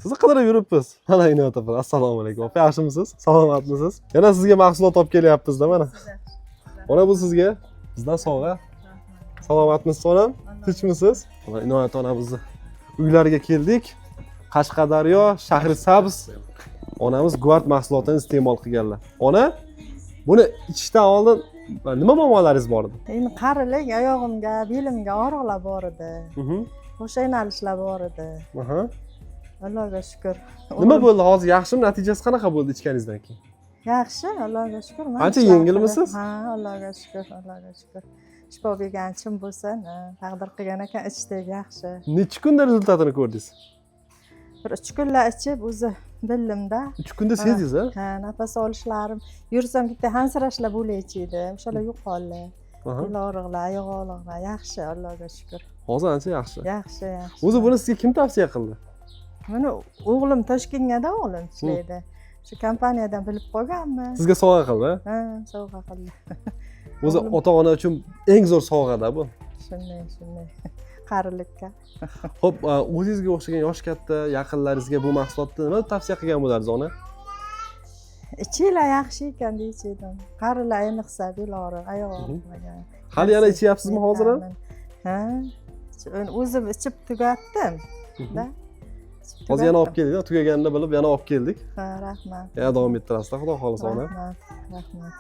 Sizni qidirib yuribmiz. Mana Inoyat opa, assalomu alaykum. Opa, yaxshimisiz? Salomatmisiz? Yana sizga mahsulot olib kelyapmiz-da mana. Mana bu sizga. Bizdan sovg'a. Salomatmisiz onam? Tinchmisiz? Mana Inoyat onamizni uylariga keldik. Qashqadaryo, Shahrisabz. Onamiz Guard mahsulotini iste'mol qilganlar. Ona, buni ichishdan oldin nima muammolaringiz bor edi? Endi qarilik, oyog'imga, belimga og'riqlar bor edi. O'sha yo'nalishlar bor edi. Aha. Allohga shukr. Nima bo'ldi hozir? Yaxshimi? Natijasi qanaqa bo'ldi ichganingizdan keyin? Yaxshi, Allohga shukr. Ancha yengilmisiz? Ha, Allohga shukr, Allohga shukr. Shifo berganchim bo'lsin, taqdir qilgan ekan ichdek yaxshi. Necha kunda rezultatini ko'rdingiz? Bir 3 kunlar ichib o'zi bildimda. 3 kunda sezdingiz, ha? Ha, nafas olishlarim, yursam bitta hansirashlar bo'laychi edi. O'shalar yo'qoldi. Bel og'riqlar, oyoq og'riqlar yaxshi, Allohga shukr. Hozir ancha yaxshi. Yaxshi, yaxshi. O'zi buni sizga kim tavsiya qildi? Mana o'g'lim Toshkentda o'g'lim ishlaydi. Shu kompaniyadan bilib qolganmi? Sizga sovg'a qildi? Ha, sovg'a qildi. O'zi ota-ona uchun eng zo'r sovg'a-da bu. Shunday. Qarilikka. Xo'p, o'zingizga o'xshagan yosh katta yaqinlaringizga bu mahsulotni nima tavsiya qilgan bo'lardingiz ona? Ichinglar yaxshi ekan deychi edim. Qarilar ayniqsa bel og'riq, oyoq og'riqmagan. Hali yana ichyapsizmi hozir ham? Ha. O'zim ichib tugatdim. Da. Hozir yana olib keldik, tugaganini bilib yana olib keldik. Ha, rahmat. Yana davom ettirasizlar, xudo xolisa ona. Rahmat.